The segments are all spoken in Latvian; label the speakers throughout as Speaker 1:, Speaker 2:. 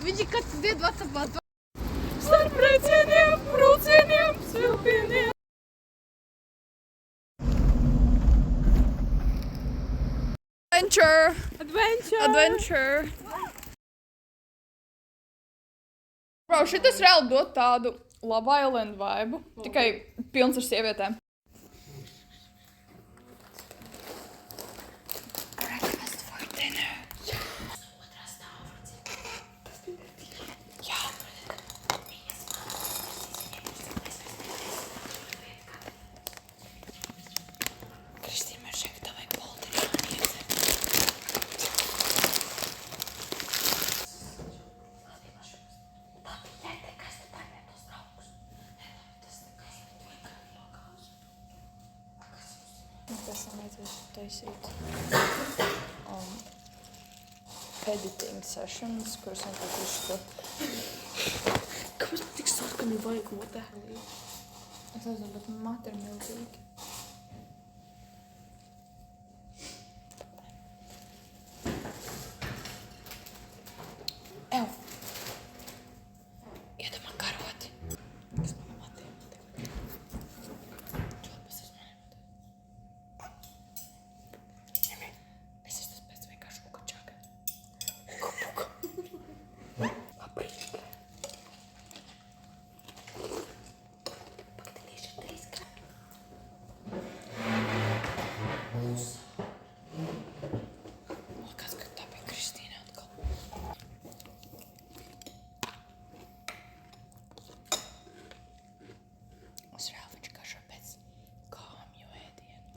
Speaker 1: Viņi katrs died WhatsAppā.
Speaker 2: Starp recieniem, brūcieniem, svilpieniem.
Speaker 1: Adventure. Bro, šitas reāli dod tādu Love Island vibe, tikai pilns ar sievietēm. Breakfast for dinner. Kristīna, man šeit tā vajag polderāni iedzert. Pēc tam vajadzēs taisīt editing sessions, kuras vienkārši šo...
Speaker 2: Kāpēc man tik sarkani vajag modēlī?
Speaker 1: Es nezinu, bet mati ir milzīgi. Ew! Iedomā karoti. Kas man matiem? Čopas uz mani matiem. Es esmu pēc vienkārši ukačāka. Uka. Aprīķi. Pagad tieši teiz, ka... Likās, ka tā bija Kristīna atkal. Es reāli viņš garšo pēc kāmju ēdienu.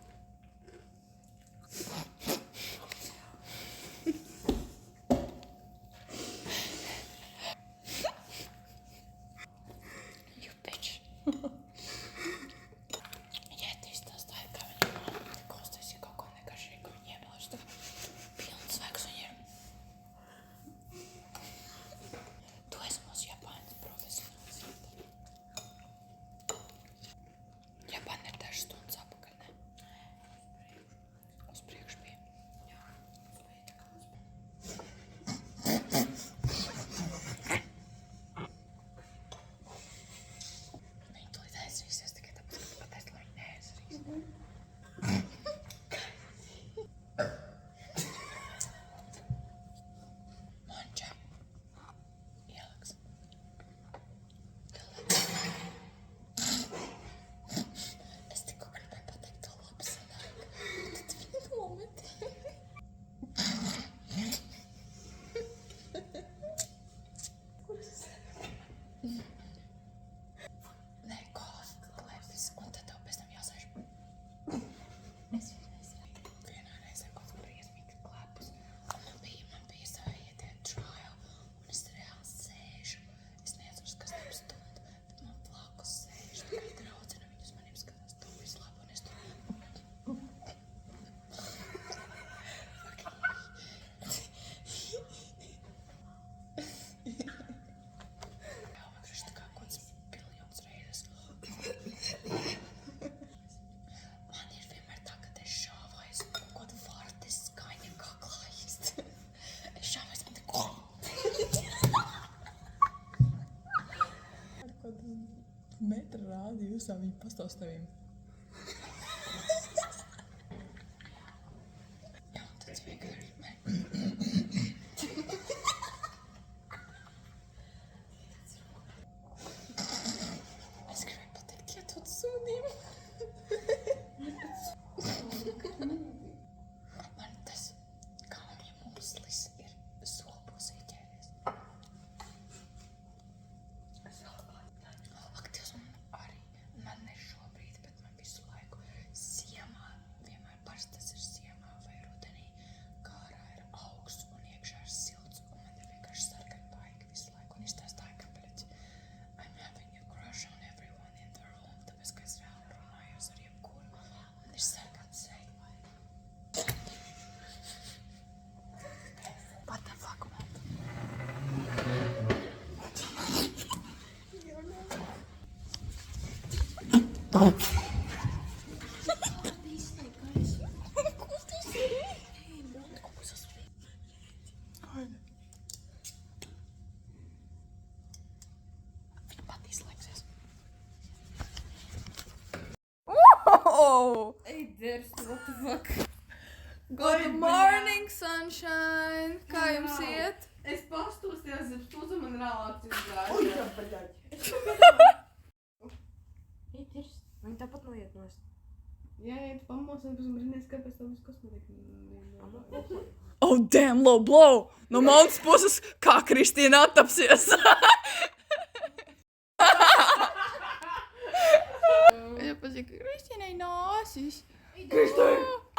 Speaker 1: You bitch. Jētīs tās tā ir, kā viņa mamma te kostais, ja kaut ko negaršīgu viņa iebilst. Pilns svaigs viņa ir. Tu esi mūsu Japāņas profesionāls. Japāna ir dažas stundas apakaļ, ne? Uz priekšu bija. Jā, uz priekšu. Viņi tūlīt aizrīsies tikai tāpēc, ka pateikt, lai viņi neaizrīs. Monča. Ieliks. Es tikko gribēju pateikt to labi sanāk. Tad viņi nometi. Nē, kofi, lefis, un tad tev pēc tam jāsēž. Es nezinu. Vienā reizē kaut kur iesmīgi klepus. Un man bija savējie trial, un es reāli sēžu. Es neatceros, kas tam stund, bet man blakus sēž. Tikai draudzene viņus maniem skatās, to visu labu, un es tur... Jā, man gribas tā kā kods biljons reizes. Man ir vienmēr tā, kad es šāvais un kaut kāda vartes skaņa kaklā īst. Es šāvais man tik...
Speaker 2: Ar kādu metru rādījusā viņi pastāv tevīm.
Speaker 1: Jā, un tad vienkārši... Es gribēju pateikt, iedod sūdību. Man tas kāmja mūslis ir sopos ieķēries. Ak, Dievs, man ne šobrīd, bet man visu laiku ziemā, vienmēr parasti tas ir ziemā vai rudenī, kā ārā ir augsts un iekšā ir silts, un man ir vienkārši sarkani baigi visu laiku, un izstāstāju, kāpēc I'm having a crush on everyone in the room, tāpēc, ka es reāli runājos ar jebkuru, un ir sarkani seja. What the fuck, man?
Speaker 3: Pīders, what the fuck?
Speaker 1: Good morning, sunshine! Kā jums iet?
Speaker 3: Es pastūstījos, bet tu man rālāks izgāju.
Speaker 2: Pīders, viņi tāpat noiet nost.
Speaker 3: Jā, tu pamos, un pēc brīnēs, kāpēc tev viss kosmetika.
Speaker 1: Oh, damn, low blow! No manas puses, kā Kristīna attapsies! Ja pasaka, Kristīnai nāsis! Kristīna!